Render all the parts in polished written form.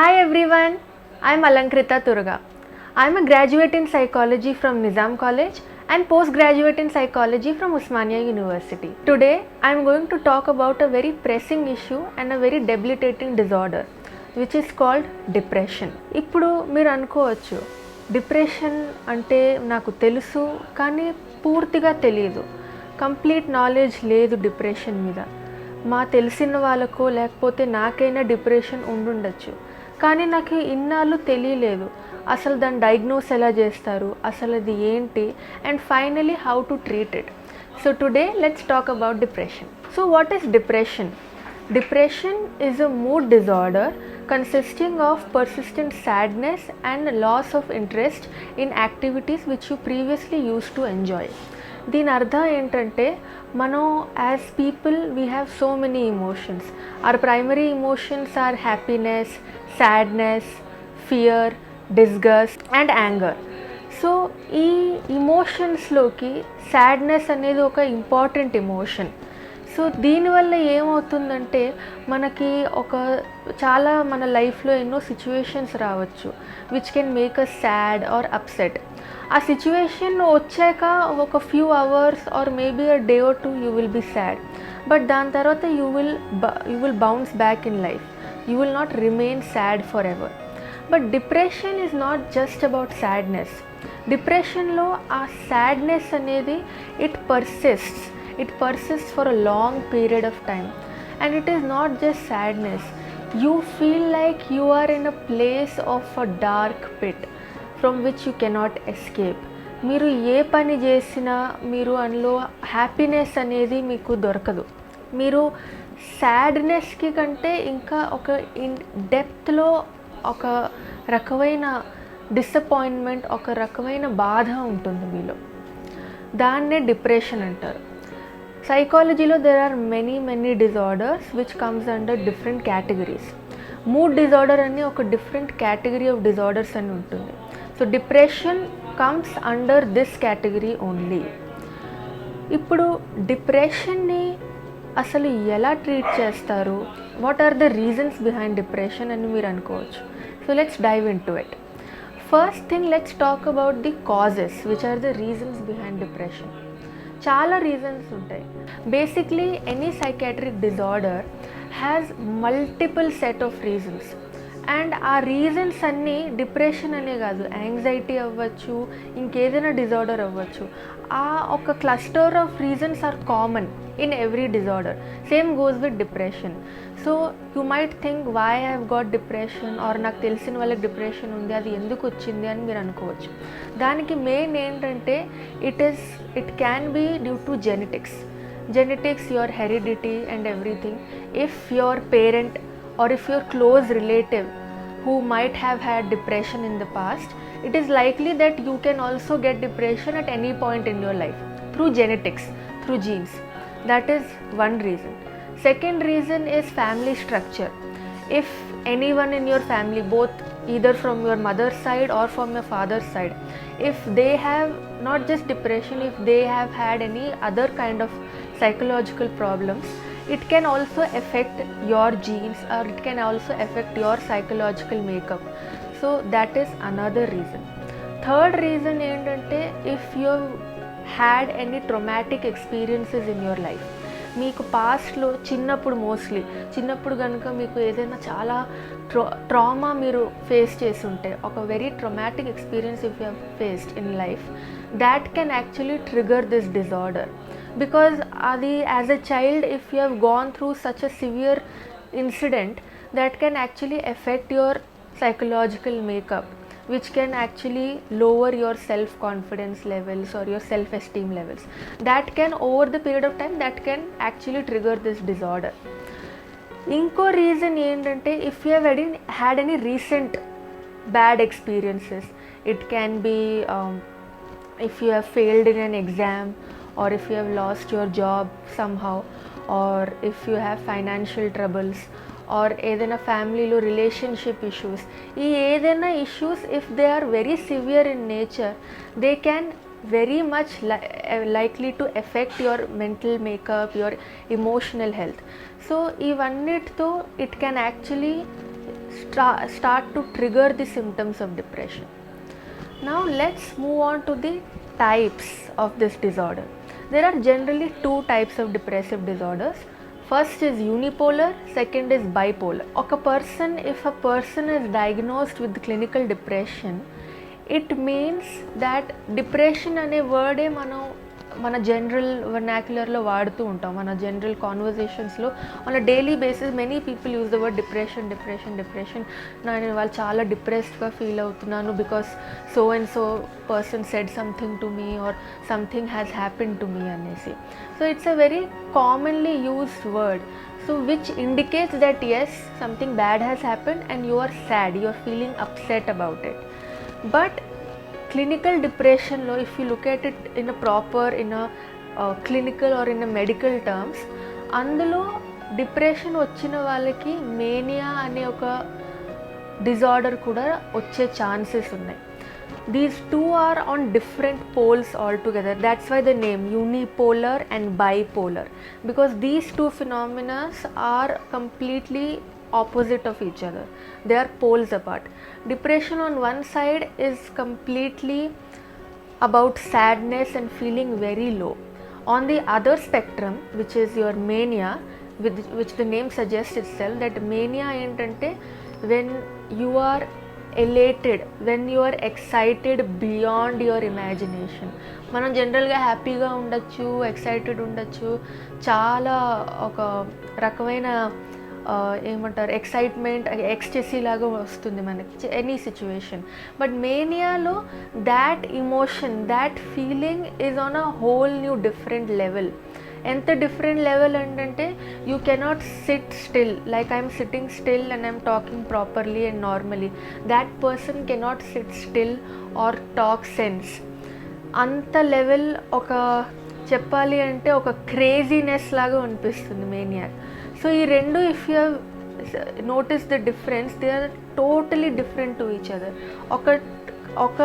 Hi everyone, I am Alankrita Turaga. I am a graduate in psychology from Nizam College and postgraduate in psychology from Usmania University. Today I am going to talk about a very pressing issue and a very debilitating disorder which is called depression. ఇప్పుడు మీరు అనుకోవచ్చు depression అంటే నాకు తెలుసు కానీ పూర్తిగా తెలియదు, complete knowledge లేదు డిప్రెషన్ మీద. మా తెలిసిన వాళ్ళకో లేకపోతే నాకైనా డిప్రెషన్ ఉండుండొచ్చు, కానీ నాకు ఇన్నాళ్ళు తెలియలేదు అసలు దాన్ని డయాగ్నోస్ ఎలా చేస్తారు, అసలు అది ఏంటి, and finally how to treat it. So today let's talk about depression. So what is depression? Depression is a mood disorder consisting of persistent sadness and loss of interest in activities which you previously used to enjoy. దీని అర్థం ఏంటంటే మనం as people we have so many emotions. Our primary emotions are happiness, sadness, fear, disgust and anger. So ఈ ఎమోషన్స్లోకి sadness అనేది ఒక important emotion. So దీనివల్ల ఏమవుతుందంటే మనకి చాలా మన లైఫ్లో ఎన్నో సిచ్యువేషన్స్ రావచ్చు which can make us sad or upset. ఆ సిచ్యువేషన్ వచ్చాక ఒక few hours or maybe a day or two you will be sad, but దాని తర్వాత you will bounce back in life. You will not remain sad forever. But depression is not just about sadness. డిప్రెషన్లో ఆ sadness అనేది it persists for a long period of time, and it is not just sadness. You feel like you are in a place of a dark pit from which you cannot escape. మీరు ఏ పని చేసినా మీరు అందులో happiness అనేది మీకు దొరకదు. మీరు సాడ్నెస్కి కంటే ఇంకా ఒక డెప్త్లో ఒక రకమైన డిసప్పాయింట్మెంట్, ఒక రకమైన బాధ ఉంటుంది మీలో. దాన్నే డిప్రెషన్ అంటారు. సైకాలజీలో there are many disorders which comes under different categories. Mood disorder అని ఒక డిఫరెంట్ కేటగిరీ ఆఫ్ డిజార్డర్స్ అని ఉంటుంది. So depression comes under this category only. ఇప్పుడు డిప్రెషన్ని అసలు ఎలా ట్రీట్ చేస్తారు, what are the reasons behind depression అని మీరు అనుకోవచ్చు. So let's dive into it. First thing, let's talk about the causes which are the reasons behind depression. చాలా reasons ఉంటాయి. Basically any psychiatric disorder has multiple set of reasons, and ఆ reasons అన్నీ depression అనే కాదు, anxiety అవ్వచ్చు, ఇంకేదైనా disorder అవ్వచ్చు. ఆ ఒక cluster of reasons are common in every disorder. Same goes with depression. So you might think why I have got depression, or నాకు తెలిసిన వాళ్ళకి డిప్రెషన్ ఉంది, అది ఎందుకు వచ్చింది అని మీరు అనుకోవచ్చు. దానికి మెయిన్ ఏంటంటే it can be due to genetics, your heredity and everything. If your parent or if your close relative who might have had depression in the past, it is likely that you can also get depression at any point in your life through genetics, through genes. That is one reason. Second reason is family structure. If anyone in your family, both either from your mother's side or from your father's side, if they have not just depression, if they have had any other kind of psychological problems, it can also affect your genes, or it can also affect your psychological makeup. So that is another reason. Third reason ఏంటంటే if you had any traumatic experiences in your life. మీకు పాస్ట్లో చిన్నప్పుడు కనుక మీకు ఏదైనా చాలా trauma మీరు face చేసి ఉంటే, ఒక very traumatic experience if you have faced in life, that can actually trigger this disorder. Because అది as a child if you have gone through such a severe incident, that can actually affect your psychological makeup, which can actually lower your self-confidence levels or your self-esteem levels. That can, over the period of time, that can actually trigger this disorder. ఇంకో reason ఏంటంటే if you have had any recent bad experiences, it can be if you have failed in an exam, or if you have lost your job somehow, or if you have financial troubles, or ఏదైనా ఫ్యామిలీలో relationship issues. ఈ ఏదైనా issues if they are very severe in nature, they can very much likely to affect your mental makeup, your emotional health. So ఇవన్నిటితో it can actually start to trigger the symptoms of depression. Now let's move on to the types of this disorder. There are generally two types of depressive disorders. First is unipolar, second is bipolar. If a person is diagnosed with clinical depression, it means that depression అనే వర్డే మన general వర్నాక్యులర్లో వాడుతూ ఉంటాం. మన general కాన్వర్జేషన్స్లో on a daily basis many people use the word depression. నేను వాళ్ళు చాలా డిప్రెస్డ్గా ఫీల్ అవుతున్నాను because so and so person said something to me or something has happen to me అనేసి. So it's a very commonly used word. So which indicates that yes, something bad has happened and you are sad, you are feeling upset about it. But clinical depression lo, if you look at it in a clinical or in a medical terms, అందులో depression వచ్చిన వాళ్ళకి mania అనే ఒక disorder కూడా వచ్చే chances ఉన్నాయి. These two are on different poles altogether. That's why the name unipolar and bipolar, because these two phenomena are completely opposite of each other. They are poles apart. Depression on one side is completely about sadness and feeling very low. On the other spectrum, which is your mania, which the name suggests itself, that mania entante when you are elated, when you are excited beyond your imagination. మనం జనరల్గా హ్యాపీగా ఉండొచ్చు, excited ఉండొచ్చు, చాలా ఒక రకమైన ఏమంటారు excitement, ecstasy లాగా వస్తుంది మనకి ఎనీ సిచ్యువేషన్. బట్ మేనియాలో that emotion, that feeling is on a whole new different level. ఎంత డిఫరెంట్ లెవెల్ అంటే you cannot sit still like I'm sitting still and I'm talking properly and normally. That person cannot sit still or talk sense. అంత level ఒక చెప్పాలి అంటే ఒక craziness లాగా అనిపిస్తుంది mania. So ఈ రెండు if you notice the difference, they are totally different to each other. ఒక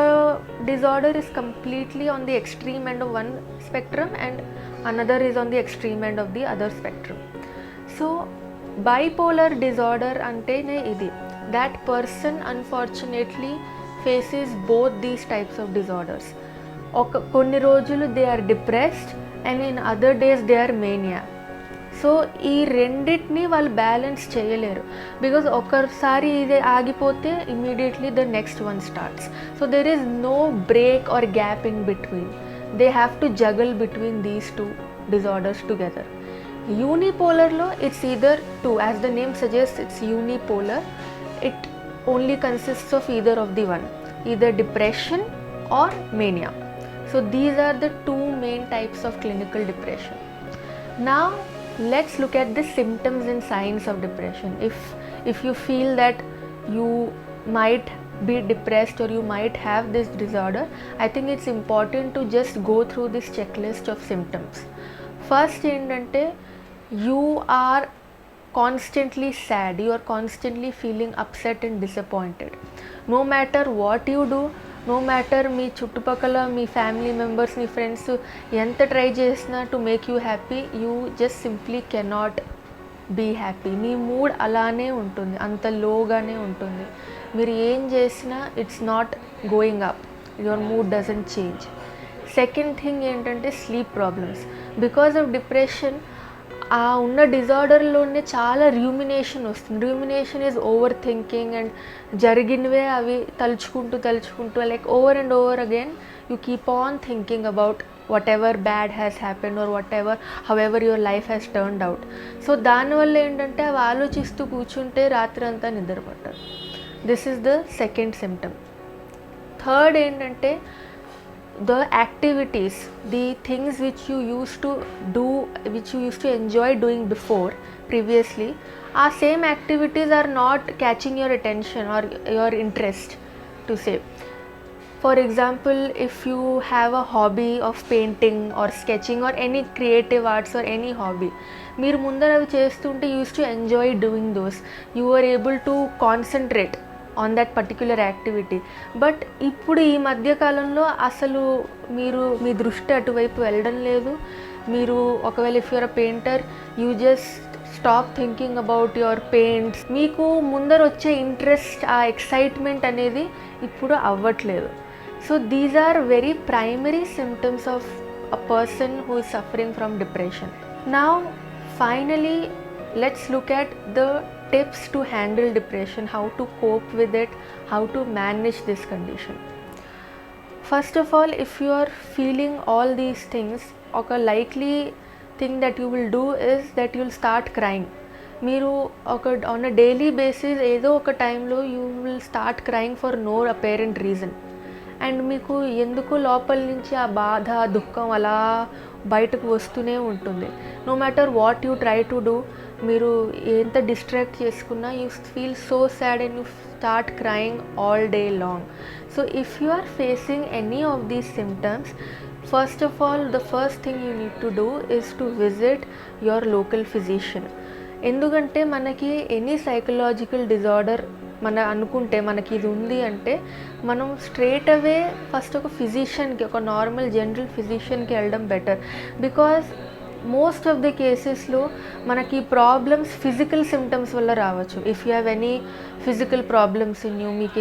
disorder is completely on the extreme end of one spectrum and another is on the extreme end of the other spectrum. So bipolar disorder antene idi, that person unfortunately faces both these types of disorders. Konni rojulu they are depressed and in other days they are mania. So ఈ రెండింటిని వాళ్ళు balance చేయలేరు, because ఒకసారి ఇది ఆగిపోతే immediately the next one starts. So there is no break or gap in between. They have to juggle between these two disorders together. యూనిపోలర్లో it's either two, as the name సజెస్ట్ it's unipolar. It only consists of either of the one, either depression or mania. So these are the two main types of clinical depression. Now let's look at the symptoms and signs of depression. If you feel that you might be depressed or you might have this disorder, I think it's important to just go through this checklist of symptoms. First endante, you are constantly sad, you are constantly feeling upset and disappointed. No matter what you do, no matter మీ చుట్టుపక్కల మీ family members, మీ friends ఎంత try చేసినా to make you happy, you just simply cannot be happy. మీ mood అలానే ఉంటుంది, అంత లోగానే ఉంటుంది. మీరు ఏం చేసినా it's not going up, your mood doesn't change. Second thing ఏంటంటే sleep problems. Because of depression ఆ ఉన్న డిజార్డర్లోనే చాలా ర్యూమినేషన్ వస్తుంది. Rumination is over thinking and జరిగినవే అవి తలుచుకుంటూ like over and over again you keep on thinking about whatever bad has happened or whatever however your life has turned out. So దానివల్ల ఏంటంటే అవి ఆలోచిస్తూ కూర్చుంటే రాత్రి అంతా నిద్రపట్టారు. This is the second symptom. Third ఏంటంటే the activities, the things which you used to do, which you used to enjoy doing before previously, our same activities are not catching your attention or your interest to say. For example, if you have a hobby of painting or sketching or any creative arts or any hobby, మీరు ముందర అవి చేస్తుంటే you used to enjoy doing those, you were able to concentrate on that particular activity. But ఇప్పుడు ఈ మధ్యకాలంలో అసలు మీ దృష్టి అటువైపు వెళ్ళడం లేదు. మీరు ఒకవేళ if you're a painter, you just stop thinking about your pains. మీకు ముందర వచ్చే ఇంట్రెస్ట్, ఆ ఎక్సైట్మెంట్ అనేది ఇప్పుడు అవ్వట్లేదు. So these are very primary symptoms of a person who is suffering from depression. Now finally let's look at the tips to handle depression, how to cope with it, how to manage this condition. First of all, if you are feeling all these things, a likely thing that you will do is that you will start crying. మీరు on a daily basis ఏదో ఒక టైంలో you will start crying for no apparent reason. And మీకు ఎందుకు లోపల నుంచి ఆ బాధ, దుఃఖం అలా బయటకు వస్తూనే ఉంటుంది. No matter what you try to do, మీరు ఎంత డిస్ట్రాక్ట్ చేసుకున్నా you feel so sad and you start crying all day long. So if you are facing any of these symptoms, first of all the first thing you need to do is to visit your local physician. ఎందుకంటే మనకి any psychological disorder అనుకుంటే మనకి ఇది ఉంది అంటే మనం straight away first ఒక ఫిజిషియన్కి, ఒక నార్మల్ జనరల్ ఫిజిషియన్కి వెళ్ళడం better. Because most of the కేసెస్లో మనకి ప్రాబ్లమ్స్ ఫిజికల్ సిమ్టమ్స్ వల్ల రావచ్చు. If you have any physical problems in you, మీకు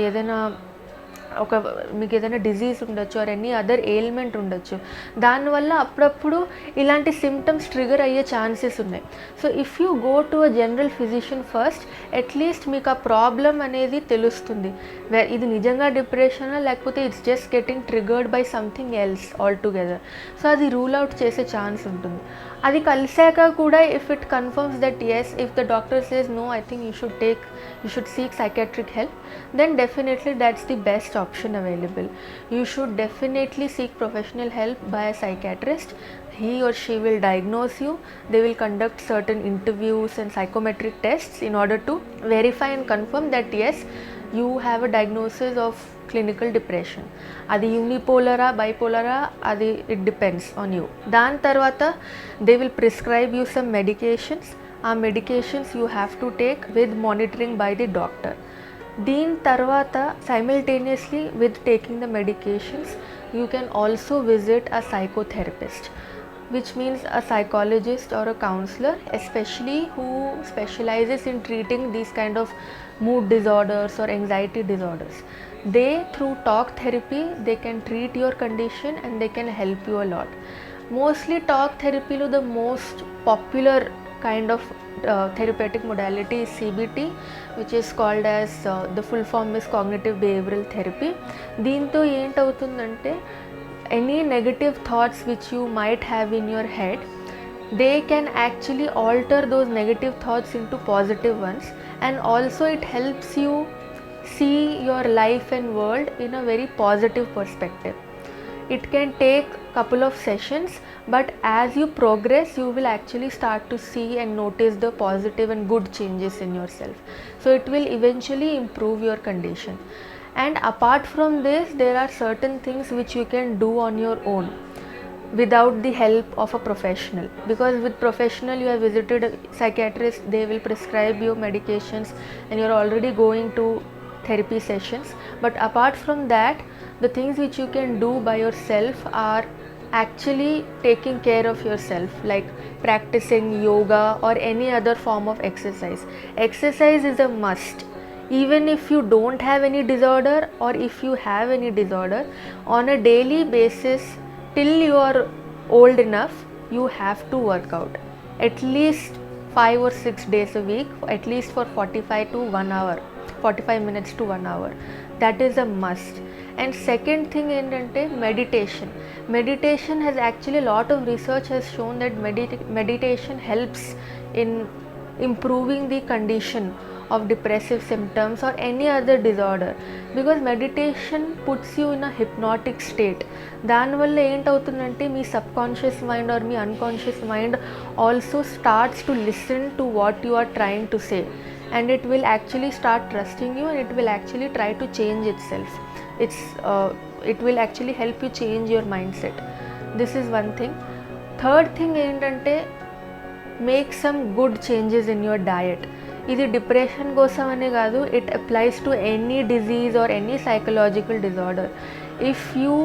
ఏదైనా డిజీజ్ ఉండొచ్చు ఆర్ ఎనీ అదర్ ఎయిల్మెంట్ ఉండొచ్చు, దానివల్ల అప్పుడప్పుడు ఇలాంటి సిమ్టమ్స్ ట్రిగర్ అయ్యే ఛాన్సెస్ ఉన్నాయి. So if you go to a general physician first, at least మీకు ఆ ప్రాబ్లం అనేది తెలుస్తుంది. ఇది నిజంగా డిప్రెషనా లేకపోతే it's just getting triggered by something else all together. So అది రూల్ అవుట్ చేసే ఛాన్స్ ఉంటుంది. అది కలిసాక కూడా if it confirms that yes, if the doctor says no, I think you should seek psychiatric help, then definitely that's the best option available. You should definitely seek professional help by a psychiatrist. He or she will diagnose you. They will conduct certain interviews and psychometric tests in order to verify and confirm that yes, you have a diagnosis of clinical depression. Adi unipolara, bipolara, adi it depends on you. Dan tarvata they will prescribe you some medications. Aa medications you have to take with monitoring by the doctor. దీని తర్వాత simultaneously with taking the medications you can also visit a psychotherapist, which means a psychologist or a counselor, especially who specializes in treating these kind of mood disorders or anxiety disorders. They, through talk therapy, they can treat your condition and they can help you a lot. Mostly talk therapy lo the most popular kind of therapeutic modality is CBT, which is called as the full form is cognitive behavioral therapy. దీంతో ఏంటవుతుందంటే any negative thoughts which you might have in your head, they can actually alter those negative thoughts into positive ones, and also it helps you see your life and world in a very positive perspective. It can take couple of sessions, but as you progress you will actually start to see and notice the positive and good changes in yourself. So it will eventually improve your condition. And apart from this, there are certain things which you can do on your own without the help of a professional, because with professional you have visited a psychiatrist, they will prescribe you medications and you are already going to therapy sessions. But apart from that, the things which you can do by yourself are actually taking care of yourself, like practicing yoga or any other form of exercise. Exercise is a must. Even if you don't have any disorder, or if you have any disorder, on a daily basis till you are old enough, you have to work out at least 5 or 6 days a week, at least for 45 minutes to 1 hour. That is a must. And second thing ఏంటంటే meditation has actually a lot of research has shown that meditation helps in improving the condition of depressive symptoms or any other disorder, because meditation puts you in a hypnotic state. దానివల్ల ఏంటవుతుందంటే మీ subconscious mind or me unconscious mind also starts to listen to what you are trying to say, and it will actually start trusting you, and it will actually try to change itself. It will actually help you change your mindset. This is one thing. Third thing ఏంటంటే make some good changes in your diet. ఇది depression కోసం అనే కాదు, it applies to any disease or any psychological disorder. If you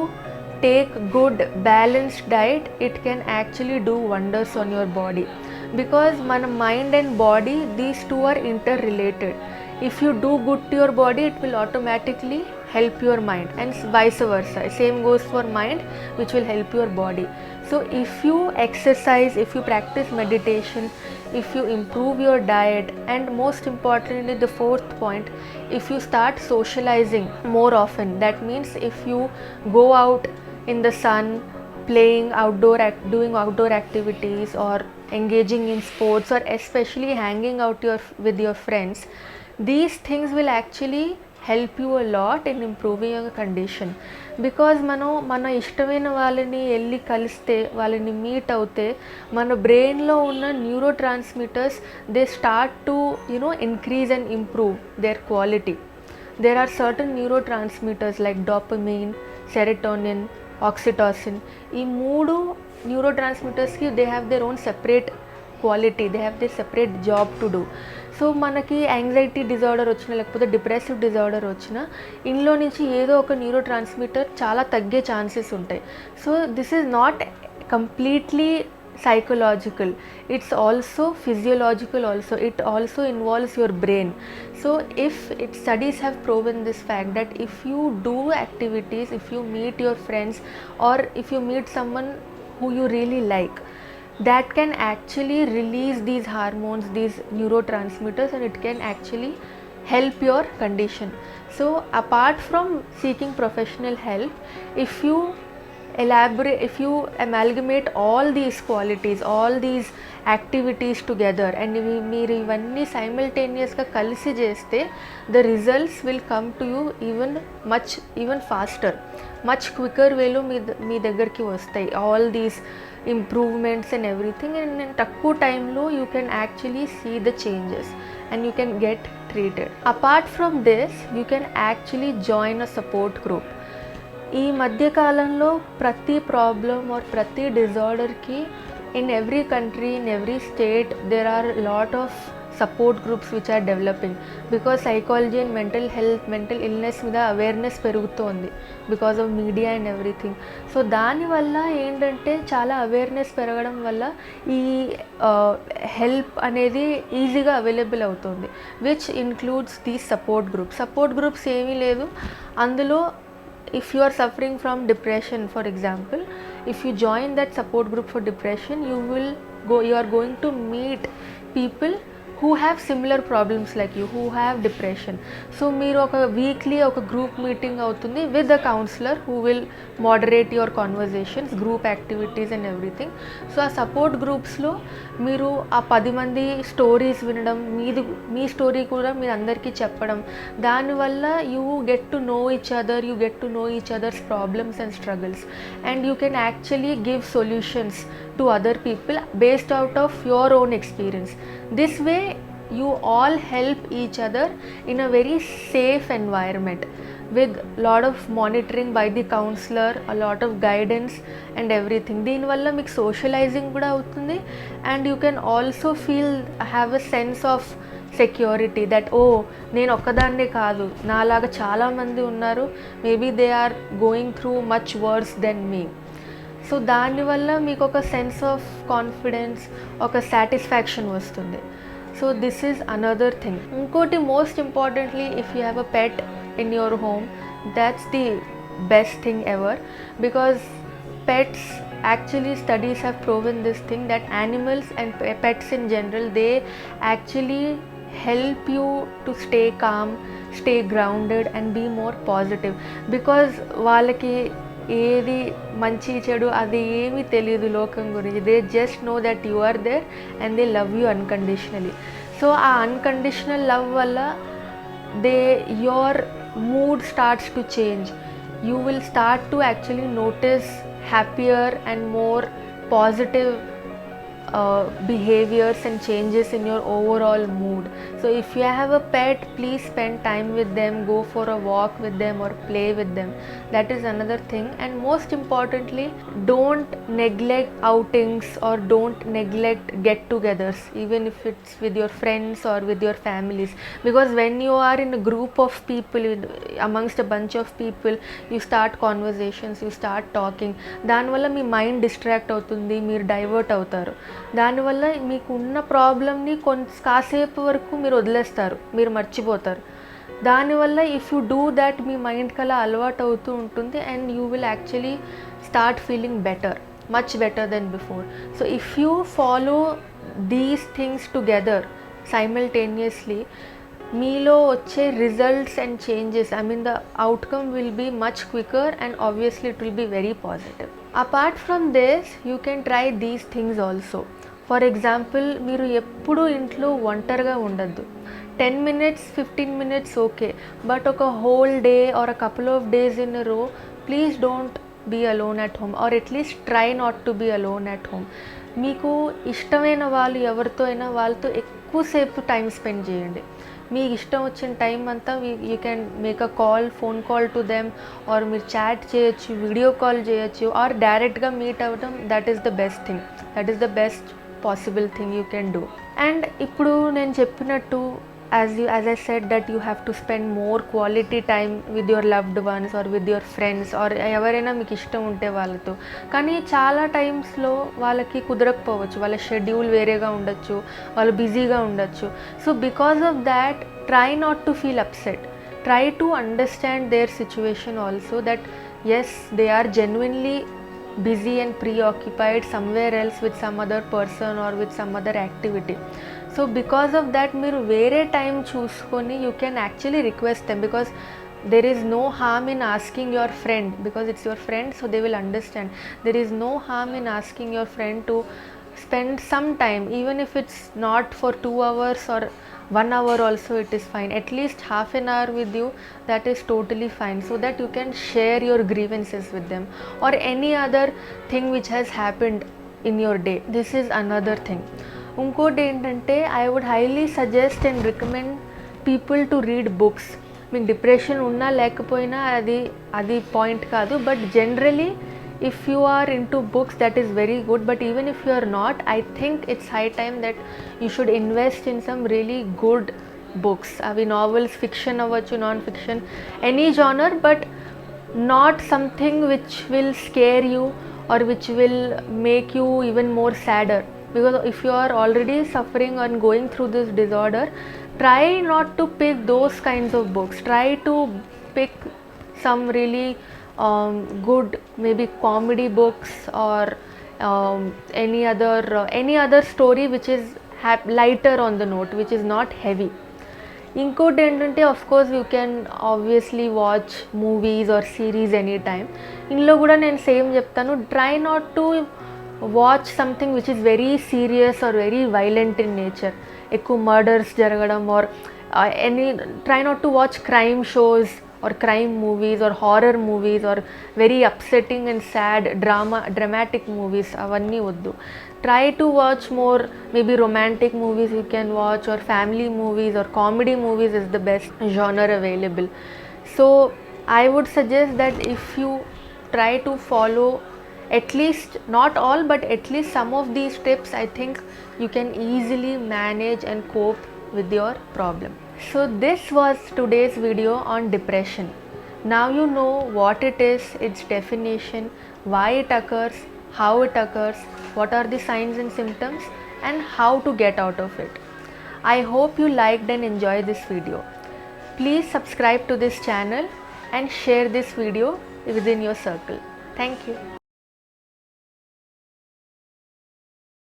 take good balanced diet, it can actually do wonders on your body. because మన mind and body, these two are interrelated. If you do good to your body, it will automatically help your mind, and vice versa. Same goes for mind, which will help your body. So if you exercise, if you practice meditation, if you improve your diet, and most importantly, the fourth point, if you start socializing more often, that means if you go out in the sun, playing doing outdoor activities, or engaging in sports, or especially hanging out with your friends, these things will actually help you a lot in improving your condition. Because మన ఇష్టమైన వాళ్ళని వెళ్ళి కలిస్తే, వాళ్ళని meet అవుతే, మన బ్రెయిన్లో ఉన్న neurotransmitters they start to increase and improve their quality. There are certain neurotransmitters like dopamine, serotonin, oxytocin. ఈ మూడు న్యూరో ట్రాన్స్మిటర్స్కి they have their own separate quality, they have their separate job to do. So మనకి anxiety disorder వచ్చినా, లేకపోతే depressive disorder వచ్చినా, ఇందులో నుంచి ఏదో ఒక న్యూరో ట్రాన్స్మిటర్ చాలా తగ్గే ఛాన్సెస్ ఉంటాయి. So this is not completely psychological, it's also physiological also, it also involves your brain. So if studies have proven this fact that if you do activities, if you meet your friends, or if you meet someone who you really like, that can actually release these hormones, these neurotransmitters, and it can actually help your condition. So apart from seeking professional help, if you amalgamate all these qualities, all these activities together, and మీరు ఇవన్నీ సైమల్టేనియస్గా కలిసి చేస్తే, the results will come to you even faster, much quicker వేలో మీ దగ్గరికి వస్తాయి all these improvements and everything, and in తక్కువ టైంలో you can actually see the changes and you can get treated. Apart from this, you can actually join a support group. ఈ మధ్యకాలంలో ప్రతి problem or ప్రతి డిజార్డర్కి in every country, in every state, there are lot of support groups which are developing, because psychology and mental illness మీద awareness పెరుగుతోంది because of media and everything. So దానివల్ల ఏంటంటే చాలా అవేర్నెస్ పెరగడం వల్ల ఈ హెల్ప్ అనేది ఈజీగా అవైలబుల్ అవుతుంది, which includes these support groups ఏమీ లేదు అందులో. If you are suffering from depression, for example, if you join that support group for depression, you are going to meet people who have similar problems like you, who have depression. So మీరు ఒక weekly ఒక group meeting అవుతుంది with the councillor who will moderate your conversations, group activities and everything. So ఆ support గ్రూప్స్లో మీరు ఆ 10 మంది stories వినడం, మీ స్టోరీ కూడా మీరు అందరికీ చెప్పడం, దానివల్ల you get to know each other, you get to know each others problems and struggles, and you can actually give solutions to other people based out of your own experience. This way you all help each other in a very safe environment with lot of monitoring by the counselor, a lot of guidance and everything. దీని వల్ల మీకు socialising కూడా అవుతుంది, and you can also have a sense of security that నేను ఒక్కదాన్నే కాదు, నాలాగా చాలామంది ఉన్నారు, maybe they are going through much worse than me. So దానివల్ల మీకు ఒక సెన్స్ ఆఫ్ కాన్ఫిడెన్స్, ఒక సాటిస్ఫాక్షన్ వస్తుంది. So this is another thing. ఇంకోటి most importantly, if you have a pet in your home, that's the best thing ever, because pets, actually studies have proven this thing, that animals and pets in general, they actually help you to stay calm, stay grounded and be more positive, because వాళ్ళకి ఏది మంచి చెడు అది ఏమీ తెలియదు లోకం గురించి. They just know that you are there and they love you unconditionally. So ఆ అన్కండిషనల్ లవ్ వల్ల your mood starts to change. You will start to actually notice happier and more positive behaviors and changes in your overall mood. So if you have a pet, please spend time with them, go for a walk with them or play with them. That is another thing. And most importantly, don't neglect outings or don't neglect get-togethers, even if it's with your friends or with your families, because when you are in a group of people, amongst a bunch of people, you start conversations, you start talking, దానివల్ల మీ mind distract అవుతుంది, మీరు divert అవుతారు. దానివల్ల మీకు ఉన్న ప్రాబ్లమ్ని కాసేపు వరకు మీరు వదిలేస్తారు, మీరు మర్చిపోతారు. దానివల్ల ఇఫ్ యూ డూ దాట్ మీ మైండ్కి అలా అలవాటు అవుతూ ఉంటుంది and you will actually start feeling better, much better than before. So if you follow these things together simultaneously, మీలో వచ్చే results and changes, I mean the outcome will be much quicker and obviously it will be very positive. Apart from this you can try these things also. For example, మీరు ఎప్పుడూ ఇంట్లో ఒంటరిగా ఉండద్దు. 10 minutes 15 minutes okay, but ఒక whole day or a couple of days in a row please don't be alone at home, or at least try not to be alone at home. మీకు ఇష్టమైన వాళ్ళు ఎవరితో అయినా వాళ్ళతో ఎక్కువసేపు టైం స్పెండ్ చేయండి. మీకు ఇష్టం వచ్చిన టైం అంతా you can make a phone call to them, or మీరు చాట్ చేయొచ్చు, వీడియో కాల్ చేయొచ్చు, ఆర్ డైరెక్ట్గా మీట్ అవ్వడం. That is the best thing, that is the best possible thing you can do. And ఇప్పుడు నేను చెప్పినట్టు, as I said that you have to spend more quality time with your loved ones or with your friends or ఎవరైనా మీకు ఇష్టం ఉంటే వాళ్ళతో. కానీ చాలా టైమ్స్లో వాళ్ళకి కుదరకపోవచ్చు, వాళ్ళ షెడ్యూల్ వేరేగా ఉండొచ్చు, వాళ్ళు బిజీగా ఉండొచ్చు. So because of that try not to feel upset, try to understand their situation also, that yes they are genuinely busy and preoccupied somewhere else with some other person or with some other activity. So because of that మీరు వేరే time చూసుకొని you can actually request them, because there is no harm in asking your friend, because it's your friend, so they will understand. There is no harm in asking your friend to spend some time, even if it's not for 2 hours or 1 hour also, it is fine. At least half an hour with you, that is totally fine, so that you can share your grievances with them or any other thing which has happened in your day. This is another thing. ఇంకోటి ఏంటంటే, I would highly suggest and recommend people to read books. మీకు depression ఉన్నా లేకపోయినా అది point కాదు, but generally if you are into books that is very good. But even if you are not, I think it's high time that you should invest in some really good books. అవి novels, fiction అవ్వచ్చు, non fiction, any genre, but not something which will scare you or which will make you even more sadder. Because if you are already suffering and going through this disorder, try not to pick those kinds of books. Try to pick some really good, maybe comedy books or any other story which is lighter on the note, which is not heavy. ఇంకోటి ఏంటంటే, of course you can obviously watch movies or series any time. ఇందులో కూడా నేను same చెప్తాను, try not to watch something which is very serious or very violent in nature, ఎక్కువ murders జరగడం, or try not to watch crime shows or crime movies or horror movies or very upsetting and sad dramatic movies. Avanni oddu. Try to watch more maybe romantic movies you can watch, or family movies or comedy movies is the best genre available. So I would suggest that if you try to follow at least, not all, but at least some of these tips, I think you can easily manage and cope with your problem. So this was today's video on depression. Now you know what it is, its definition, why it occurs, how it occurs, what are the signs and symptoms, and how to get out of it. I hope you liked and enjoyed this video. Please subscribe to this channel and share this video within your circle. Thank you.